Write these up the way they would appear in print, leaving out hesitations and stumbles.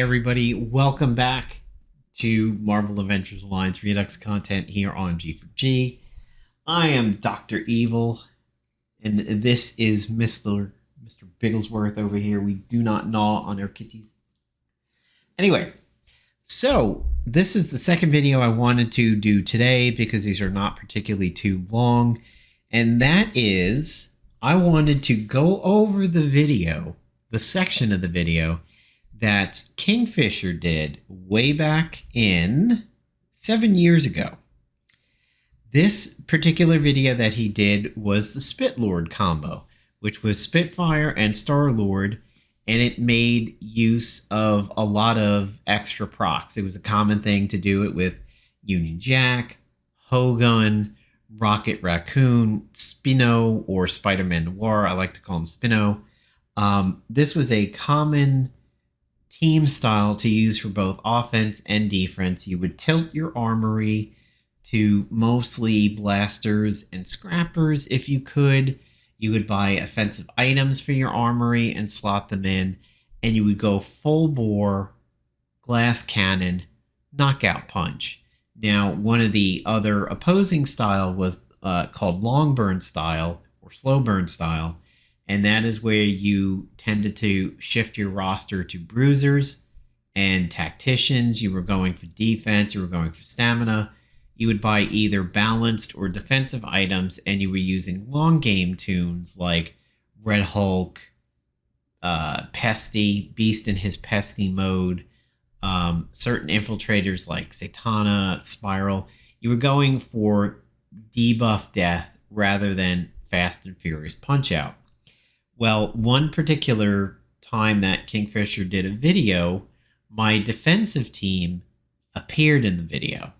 everybody, welcome back to Marvel Avengers Alliance Redux content here on G4G. I am Dr. Evil, and this is Mr. Bigglesworth over here. We do not gnaw on our kitties. Anyway, so this is the second video I wanted to do today because these are not particularly too long, and that is I wanted to go over the video, the section of the video that Kingfisher did way back in 7 years ago. This particular video that he did was the Spitlord combo, which was Spitfire and Star-Lord, and it made use of a lot of extra procs. It was a common thing to do it with Union Jack, Hogun, Rocket Raccoon, Spino, or Spider-Man Noir. I like to call him Spino. This was a common team style to use for both offense and defense. You would tilt your armory to mostly blasters and scrappers if you could. You would buy offensive items for your armory and slot them in, and you would go full bore glass cannon knockout punch. Now, one of the other opposing style was called long burn style or slow burn style, and that is where you tended to shift your roster to bruisers and tacticians. You were going for defense, you were going for stamina. You would buy either balanced or defensive items, and you were using long game tunes like Red Hulk, Pesty, Beast in his Pesty mode, certain infiltrators like Satana, Spiral. You were going for debuff death rather than fast and furious punch out. Well, one particular time that Kingfisher did a video, my defensive team appeared in the video.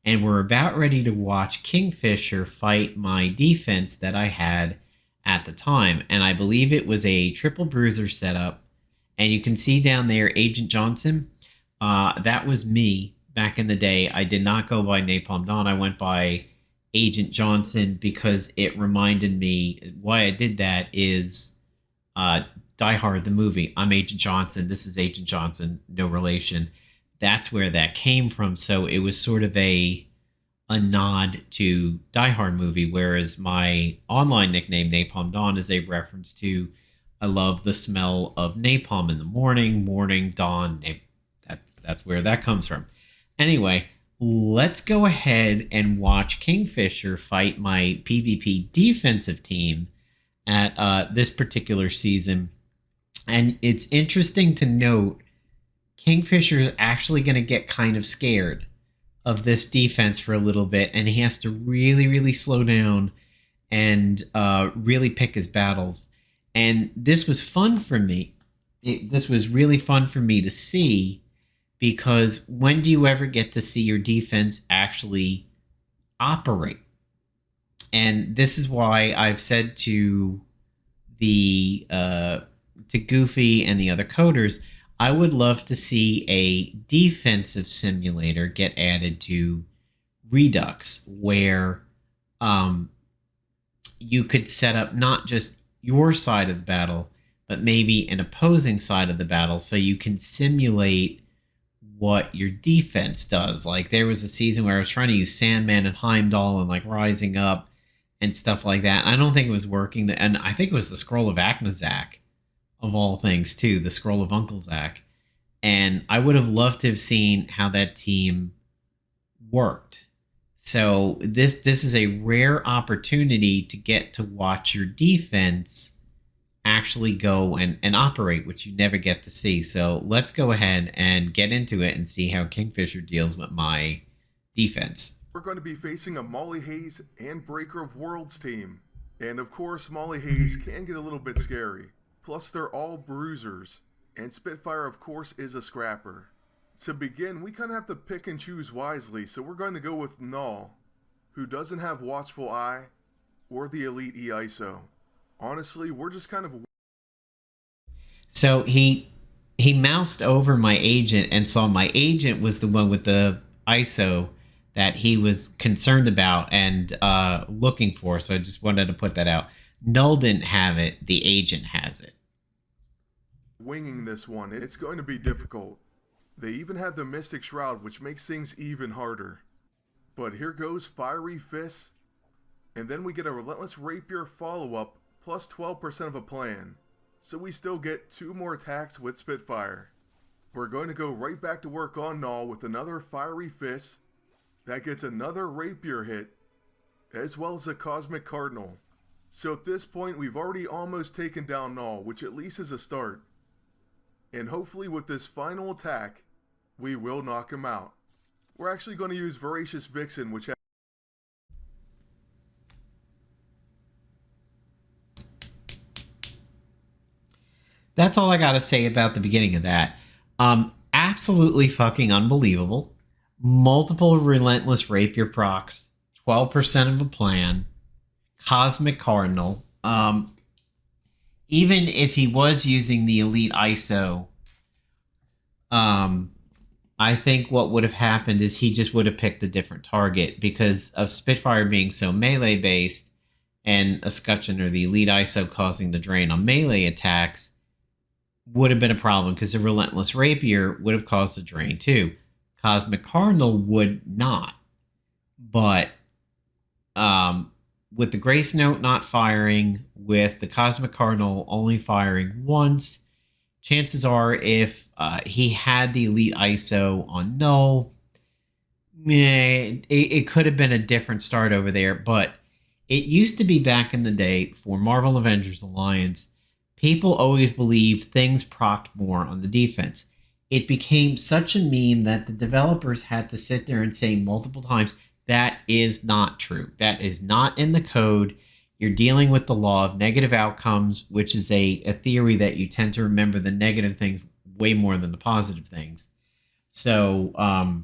And we're about ready to watch Kingfisher fight my defense that I had at the time. And I believe it was a triple bruiser setup. And you can see down there, Agent Johnson. That was me back in the day. I did not go by Napalm Dawn. I went by Agent Johnson because it reminded me, why I did that is Die Hard, the movie. I'm Agent Johnson. This is Agent Johnson. No relation. That's where that came from. So it was sort of a nod to Die Hard movie, whereas my online nickname, Napalm Dawn, is a reference to I love the smell of napalm in the morning, dawn. That's where that comes from. Anyway, let's go ahead and watch Kingfisher fight my PvP defensive team at this particular season. And it's interesting to note Kingfisher is actually going to get kind of scared of this defense for a little bit, and he has to really, really slow down and really pick his battles. And this was fun for me. This was really fun for me to see, because when do you ever get to see your defense actually operate? And this is why I've said to the to Goofy and the other coders, I would love to see a defensive simulator get added to Redux, where you could set up not just your side of the battle, but maybe an opposing side of the battle, so you can simulate what your defense does. Like, there was a season where I was trying to use Sandman and Heimdall and like Rising Up and stuff like that. I don't think it was working. And I think it was the Scroll of Aknazak, of all things, too, the Scroll of Uncle Zach. And I would have loved to have seen how that team worked. So this is a rare opportunity to get to watch your defense actually go and operate, which you never get to see. So let's go ahead and get into it and see how Kingfisher deals with my defense. We're going to be facing a Molly Hayes and Breaker of Worlds team. And of course, Molly Hayes can get a little bit scary. Plus, they're all bruisers. And Spitfire, of course, is a scrapper. To begin, we kind of have to pick and choose wisely, so we're going to go with Null, who doesn't have Watchful Eye or the Elite E-ISO. Honestly, we're just kind of... So he moused over my agent and saw my agent was the one with the ISO that he was concerned about and looking for. So I just wanted to put that out. Null didn't have it. The agent has it. Winging this one, it's going to be difficult. They even have the Mystic Shroud, which makes things even harder. But here goes Fiery Fists, and then we get a Relentless Rapier follow-up plus 12% of a plan. So we still get 2 more attacks with Spitfire. We're going to go right back to work on Null with another Fiery Fist. That gets another Rapier hit, as well as a Cosmic Cardinal. So at this point we've already almost taken down Null, which at least is a start. And hopefully with this final attack, we will knock him out. We're actually going to use Voracious Vixen, which has... That's all I gotta say about the beginning of that. Absolutely fucking unbelievable. Multiple Relentless Rapier procs, 12% of a plan, Cosmic Cardinal. Even if he was using the Elite ISO, I think what would have happened is he just would have picked a different target because of Spitfire being so melee based and a Scutcheon or the Elite ISO causing the drain on melee attacks would have been a problem because the Relentless Rapier would have caused the drain too. Cosmic Cardinal would not. But with the Grace Note not firing, with the Cosmic Cardinal only firing once, chances are if he had the Elite ISO on Null, it could have been a different start over there. But it used to be back in the day for Marvel Avengers Alliance, people always believed things procced more on the defense. It became such a meme that the developers had to sit there and say multiple times, that is not true. That is not in the code. You're dealing with the law of negative outcomes, which is a theory that you tend to remember the negative things way more than the positive things. So,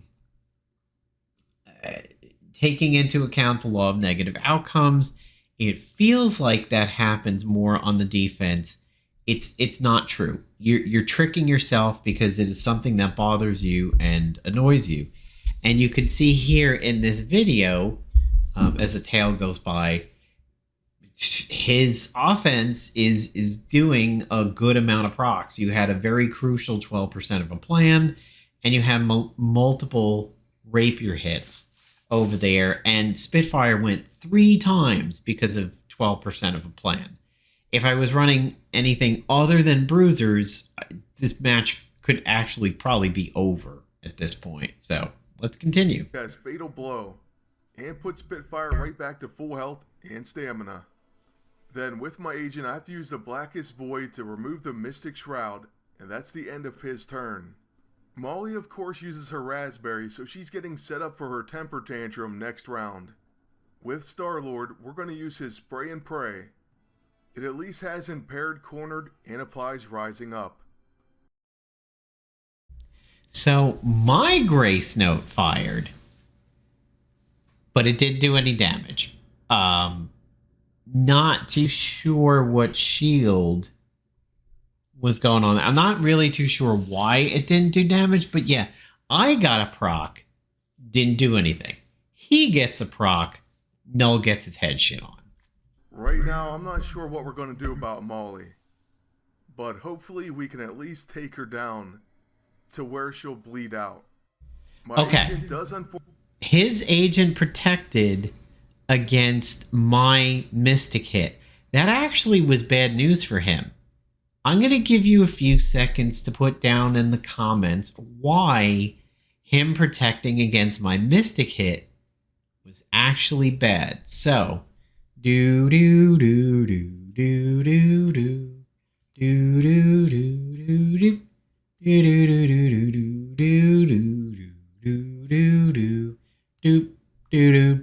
taking into account the law of negative outcomes, it feels like that happens more on the defense. It's not true. You're tricking yourself because it is something that bothers you and annoys you. And you can see here in this video, as a tail goes by, his offense is doing a good amount of procs. You had a very crucial 12% of a plan, and you have multiple rapier hits over there. And Spitfire went 3 times because of 12% of a plan. If I was running anything other than bruisers, this match could actually probably be over at this point. So let's continue. has Fatal Blow and put Spitfire right back to full health and stamina. Then with my agent, I have to use the Blackest Void to remove the Mystic Shroud, and that's the end of his turn. Molly of course uses her Raspberry, so she's getting set up for her temper tantrum next round. With Star-Lord, we're going to use his Spray and Pray. It at least has Impaired Cornered and applies Rising Up. So my Grace Note fired, but it didn't do any damage. Not too sure what shield was going on. I'm not really too sure why it didn't do damage, but yeah, I got a proc, didn't do anything. He gets a proc, Null gets his head shit on. Right now, I'm not sure what we're going to do about Molly, but hopefully we can at least take her down to where she'll bleed out. My agent does his agent protected against my Mystic hit. That actually was bad news for him. I'm going to give you a few seconds to put down in the comments why him protecting against my Mystic hit was actually bad. So, do do do do do do do do do do do do do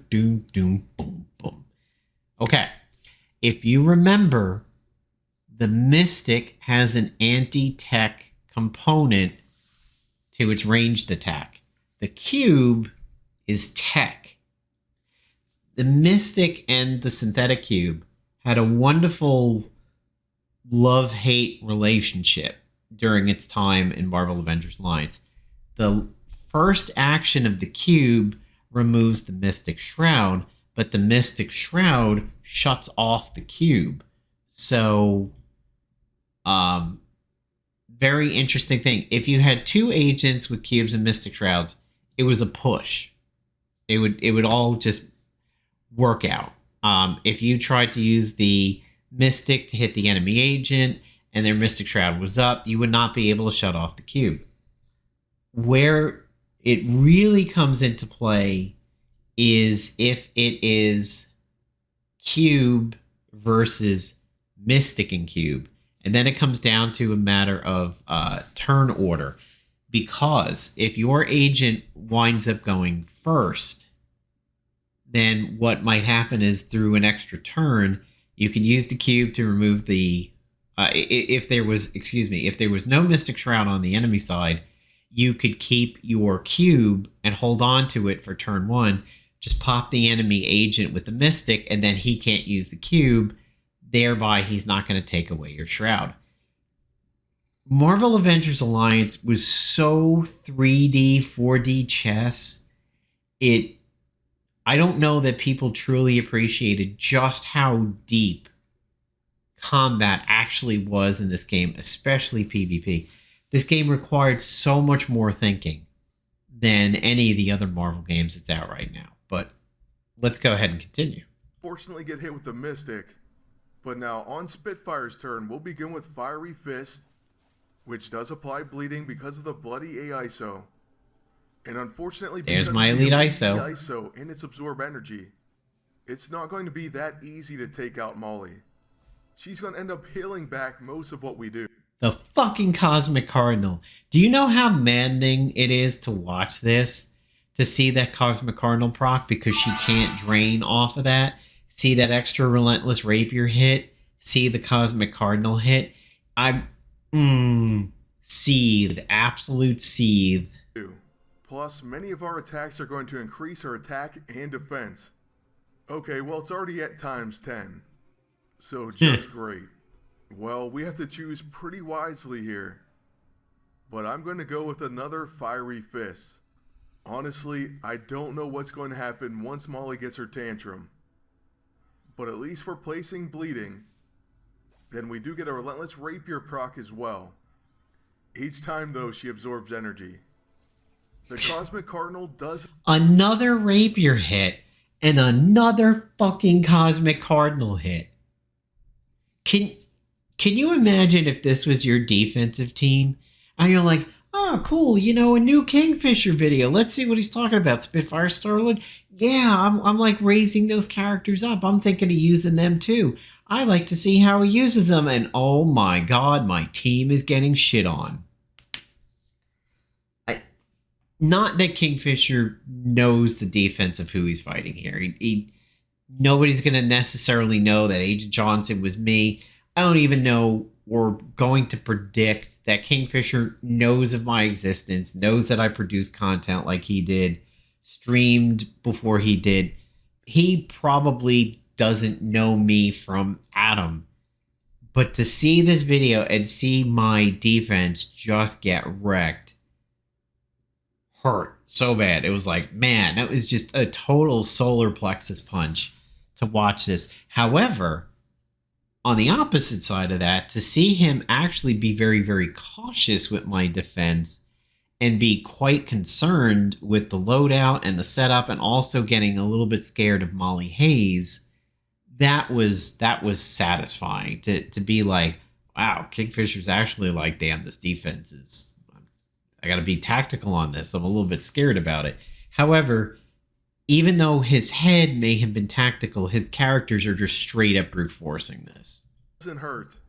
do do. Okay, if you remember, the Mystic has an anti-tech component to its ranged attack. The cube is tech. The Mystic and the synthetic cube had a wonderful love-hate relationship during its time in Marvel Avengers Alliance. The first action of the cube removes the Mystic Shroud, but the Mystic Shroud shuts off the cube. So, very interesting thing. If you had two agents with cubes and mystic shrouds, it was a push. It would all just work out. If you tried to use the mystic to hit the enemy agent and their mystic shroud was up, you would not be able to shut off the cube. Where it really comes into play is if it is cube versus mystic and cube. And then it comes down to a matter of turn order. Because if your agent winds up going first, then what might happen is through an extra turn, you can use the cube to remove the... if there was no mystic shroud on the enemy side, you could keep your cube and hold on to it for turn one. Just pop the enemy agent with the mystic, and then he can't use the cube. Thereby, he's not going to take away your shroud. Marvel Avengers Alliance was so 3D, 4D chess. I don't know that people truly appreciated just how deep combat actually was in this game, especially PvP. This game required so much more thinking than any of the other Marvel games that's out right now. But let's go ahead and continue. Fortunately get hit with the Mystic. But now on Spitfire's turn, we'll begin with Fiery Fist, which does apply bleeding because of the bloody AISO. And unfortunately, there's because my of the elite ISO. ISO and its absorb energy, it's not going to be that easy to take out Molly. She's going to end up healing back most of what we do. The fucking Cosmic Cardinal. Do you know how maddening it is to watch this? To see that Cosmic Cardinal proc because she can't drain off of that? See that extra Relentless Rapier hit? See the Cosmic Cardinal hit? Seethe. Absolute seethe. Plus, many of our attacks are going to increase our attack and defense. Okay, well, it's already at times 10. So just great. Well, we have to choose pretty wisely here. But I'm going to go with another Fiery Fist. Honestly, I don't know what's going to happen once Molly gets her tantrum. But at least we're placing bleeding. Then we do get a Relentless Rapier proc as well. Each time, though, she absorbs energy. The Cosmic Cardinal does... Another Rapier hit and another fucking Cosmic Cardinal hit. Can you imagine if this was your defensive team? And you're like, oh, cool, a new Kingfisher video. Let's see what he's talking about. Spitfire, Starlord? Yeah, I'm like raising those characters up. I'm thinking of using them too. I like to see how he uses them. And oh my god, my team is getting shit on. Not that Kingfisher knows the defense of who he's fighting here. Nobody's going to necessarily know that Agent Johnson was me. I don't even know or going to predict that Kingfisher knows of my existence, knows that I produce content like he did, streamed before he did. He probably doesn't know me from Adam. But to see this video and see my defense just get wrecked hurt so bad. It was like, man, that was just a total solar plexus punch to watch this. However, on the opposite side of that, to see him actually be very, very cautious with my defense and be quite concerned with the loadout and the setup and also getting a little bit scared of Molly Hayes, that was satisfying to be like, wow, Kingfisher's actually like, damn, this defense is... I got to be tactical on this. I'm a little bit scared about it. However, even though his head may have been tactical, his characters are just straight up brute forcing this. Doesn't hurt.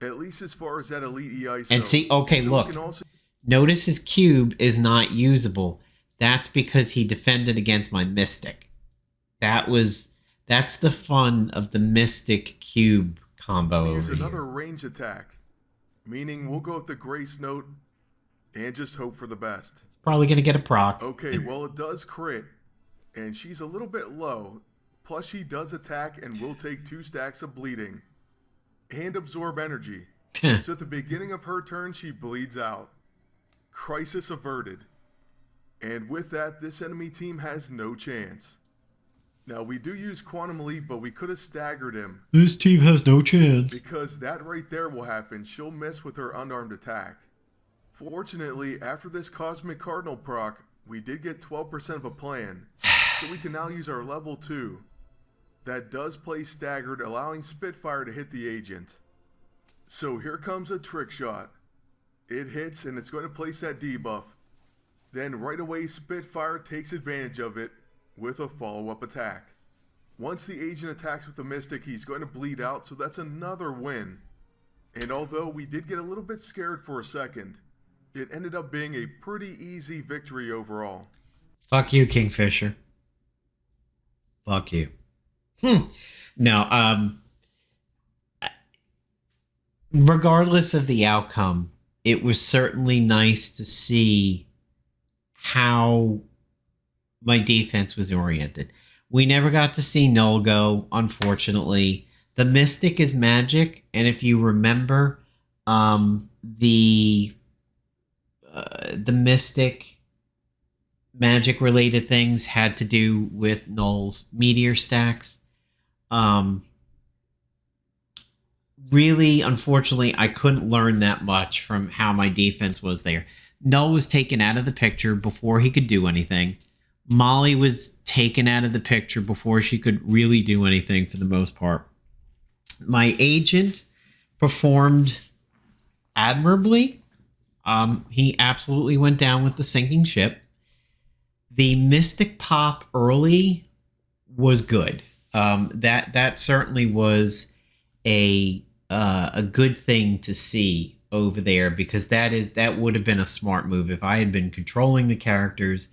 At least as far as that elite EISO. And see, okay, so look. Notice his cube is not usable. That's because he defended against my Mystic. That's the fun of the Mystic cube combo. Here's another range attack. Meaning we'll go with the Grace Note and just hope for the best. It's probably going to get a proc. Okay, well, it does crit. And she's a little bit low. Plus, she does attack and will take 2 stacks of bleeding. And absorb energy. So at the beginning of her turn, she bleeds out. Crisis averted. And with that, this enemy team has no chance. Now, we do use Quantum Leap, but we could have staggered him. This team has no chance. Because that right there will happen. She'll miss with her unarmed attack. Fortunately, after this Cosmic Cardinal proc, we did get 12% of a plan. So we can now use our level 2. That does play staggered, allowing Spitfire to hit the agent. So here comes a trick shot. It hits and it's going to place that debuff. Then right away Spitfire takes advantage of it with a follow-up attack. Once the agent attacks with the Mystic, he's going to bleed out, so that's another win. And although we did get a little bit scared for a second, it ended up being a pretty easy victory overall. Fuck you, Kingfisher. Fuck you. No, regardless of the outcome, it was certainly nice to see how my defense was oriented. We never got to see Null go, unfortunately. The Mystic is magic, and if you remember, the Mystic magic-related things had to do with Null's meteor stacks. Really, unfortunately, I couldn't learn that much from how my defense was there. Null was taken out of the picture before he could do anything. Molly was taken out of the picture before she could really do anything for the most part. My agent performed admirably. He absolutely went down with the sinking ship. The Mystic pop early was good. That certainly was a good thing to see over there, because that would have been a smart move if I had been controlling the characters.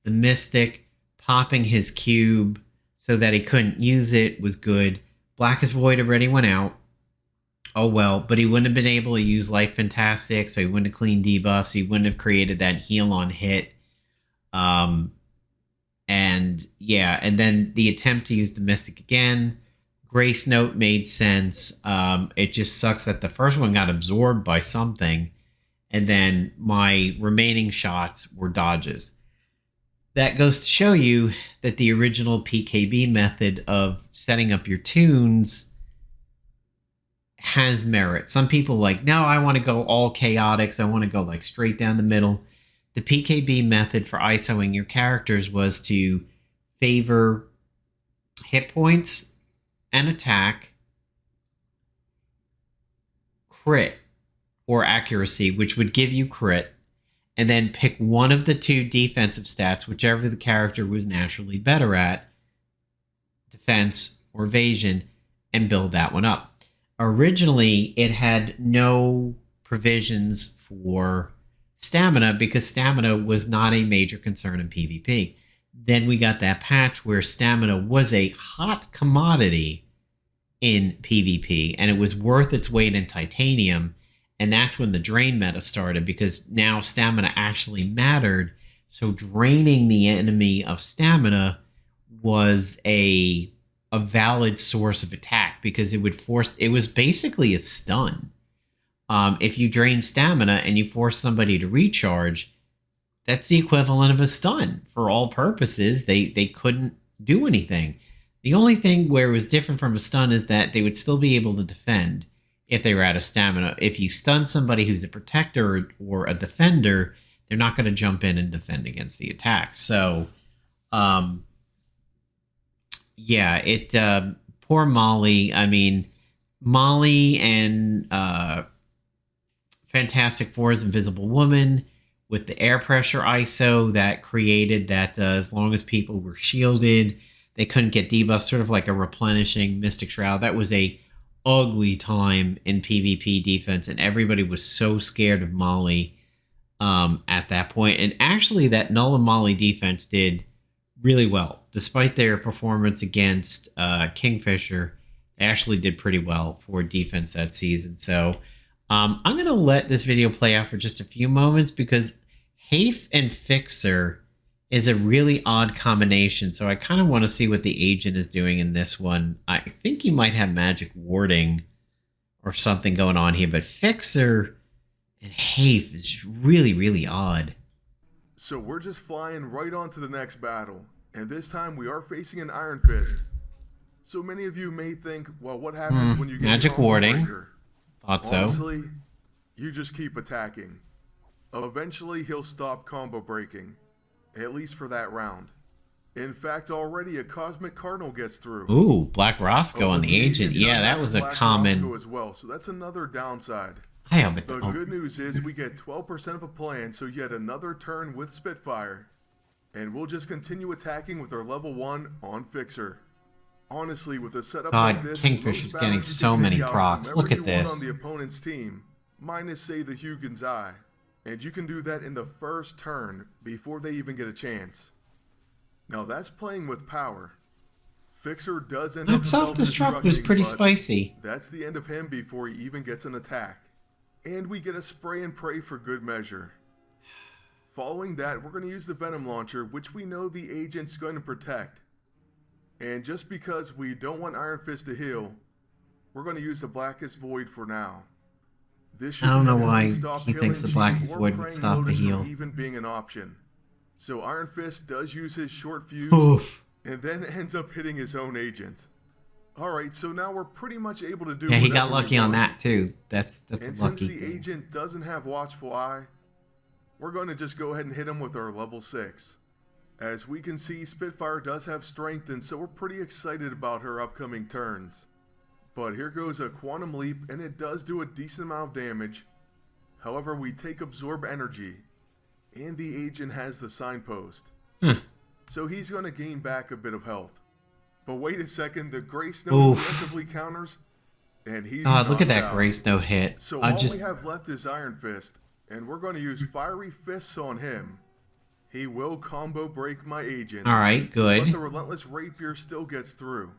The Mystic popping his cube so that he couldn't use it was good. Blackest Void already went out. Oh well, but he wouldn't have been able to use Light Fantastic, so he wouldn't have cleaned debuffs. He wouldn't have created that heal on hit. And yeah, and then the attempt to use the Mystic again. Grace Note made sense. It just sucks that the first one got absorbed by something, and then my remaining shots were dodges. That goes to show you that the original PKB method of setting up your tunes has merit. Some people like, no, I want to go all chaotics. I want to go like straight down the middle. The PKB method for ISOing your characters was to favor hit points and attack, crit or accuracy, which would give you crit, and then pick one of the two defensive stats, whichever the character was naturally better at, defense or evasion, and build that one up. Originally, it had no provisions for stamina because stamina was not a major concern in PvP. Then we got that patch where stamina was a hot commodity in PvP, and it was worth its weight in titanium. And that's when the drain meta started, because now stamina actually mattered. So draining the enemy of stamina was a valid source of attack, because it was basically a stun. If you drain stamina and you force somebody to recharge, that's the equivalent of a stun. For all purposes, they couldn't do anything. The only thing where it was different from a stun is that they would still be able to defend if they were out of stamina. If you stun somebody who's a protector or a defender, they're not going to jump in and defend against the attack. So, yeah, poor Molly. I mean, Molly and Fantastic Four's Invisible Woman with the air pressure ISO that created that as long as people were shielded, they couldn't get debuffs, sort of like a replenishing Mystic Shroud. That was a ugly time in PvP defense, and everybody was so scared of Molly at that point. And actually, that Null and Molly defense did really well. Despite their performance against Kingfisher, they actually did pretty well for defense that season. So I'm going to let this video play out for just a few moments, because Hafe and Fixer is a really odd combination. So I kind of want to see what the agent is doing in this one. I think he might have magic warding or something going on here, but Fixer and Hafe is really, really odd. So we're just flying right on to the next battle. And this time we are facing an Iron Fist. So many of you may think, well, what happens when you get magic combo warding. breaker? Thought so. Honestly, you just keep attacking. Eventually he'll stop combo breaking, at least for that round. In fact, already a Cosmic Cardinal gets through. Ooh, Black Roscoe on the Agent. Yeah, that was a Black common. Roscoe as well, so that's another downside. The good news is we get 12% of a plan, so yet another turn with Spitfire. And we'll just continue attacking with our level 1 on Fixer. Honestly, with a setup like this, Kingfisher's getting so many procs. Look at this. On the opponent's team, minus say the Huygens Eye. And you can do that in the first turn before they even get a chance. Now that's playing with power. Fixer does end up That self-destruct was pretty spicy. That's the end of him before he even gets an attack. And we get a spray and pray for good measure. Following that, we're going to use the Venom Launcher, which we know the Agent's going to protect. And just because we don't want Iron Fist to heal, we're going to use the Blackest Void for now. This should I don't know why he thinks the Blackest Void would stop the heal. Even being an option. So Iron Fist does use his short fuse, and then ends up hitting his own agent. Alright, so now we're pretty much able to do he got lucky on that too. That's and a lucky since the thing. Agent doesn't have Watchful Eye, we're going to just go ahead and hit him with our level 6. As we can see, Spitfire does have strength, and so we're pretty excited about her upcoming turns. But here goes a Quantum Leap, and it does do a decent amount of damage. However, we take Absorb Energy, and the Agent has the Signpost. So he's going to gain back a bit of health. But wait a second, the Grace Note aggressively counters, and he's look at that out. Grace Note hit. So all we have left is Iron Fist, and we're going to use Fiery Fists on him. He will combo break my Agent. Alright, good. But the Relentless Rapier still gets through.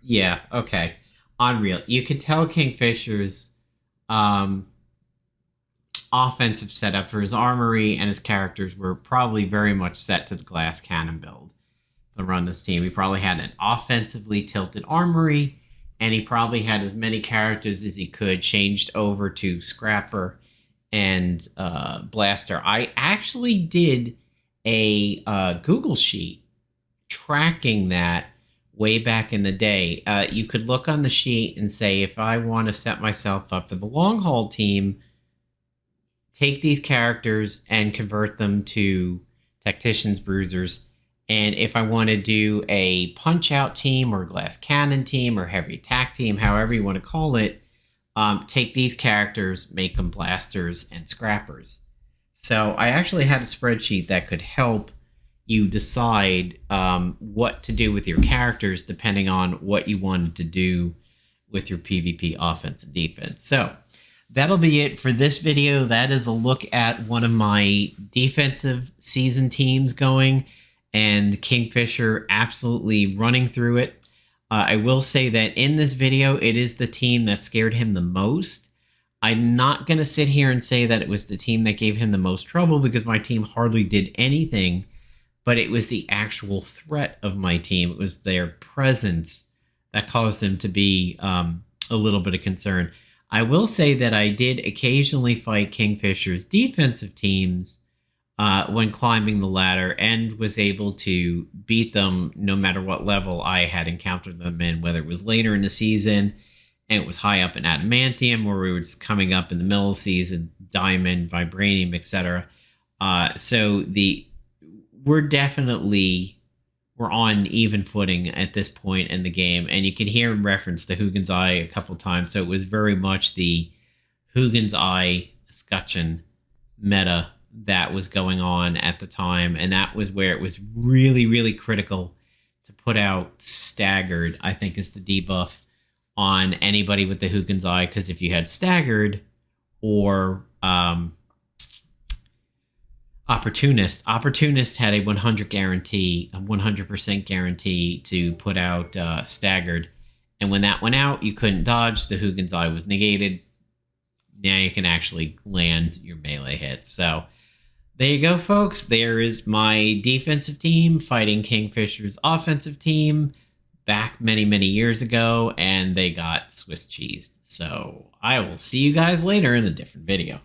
Yeah, okay. Unreal. You could tell Kingfisher's offensive setup for his armory and his characters were probably very much set to the glass cannon build to run this team. He probably had an offensively tilted armory, and he probably had as many characters as he could changed over to Scrapper and Blaster. I actually did a Google sheet tracking that way back in the day. You could look on the sheet and say, if I want to set myself up for the long haul team, take these characters and convert them to Tacticians, Bruisers. And if I want to do a punch-out team or glass cannon team or heavy attack team, however you want to call it, take these characters, make them blasters and scrappers. So I actually had a spreadsheet that could help you decide what to do with your characters depending on what you wanted to do with your PvP offense and defense. So that'll be it for this video. That is a look at one of my defensive season teams going, and Kingfisher absolutely running through it. I will say that in this video, it is the team that scared him the most. I'm not going to sit here and say that it was the team that gave him the most trouble, because my team hardly did anything, but it was the actual threat of my team. It was their presence that caused him to be a little bit of concern. I will say that I did occasionally fight Kingfisher's defensive teams when climbing the ladder, and was able to beat them no matter what level I had encountered them in, whether it was later in the season and it was high up in Adamantium, or we were just coming up in the middle of the season, Diamond, Vibranium, etc. So we're on even footing at this point in the game, and you can hear him reference the Huygens Eye a couple times. So it was very much the Huygens Eye escutcheon meta that was going on at the time, and that was where it was really, really critical to put out Staggered, I think is the debuff, on anybody with the Huygens Eye, because if you had Staggered or Opportunist had a 100% guarantee to put out Staggered, and when that went out, you couldn't dodge. The Huygens Eye was negated. Now you can actually land your melee hits. So there you go, folks. There is my defensive team fighting Kingfisher's offensive team back many, many years ago, and they got Swiss cheesed. So I will see you guys later in a different video.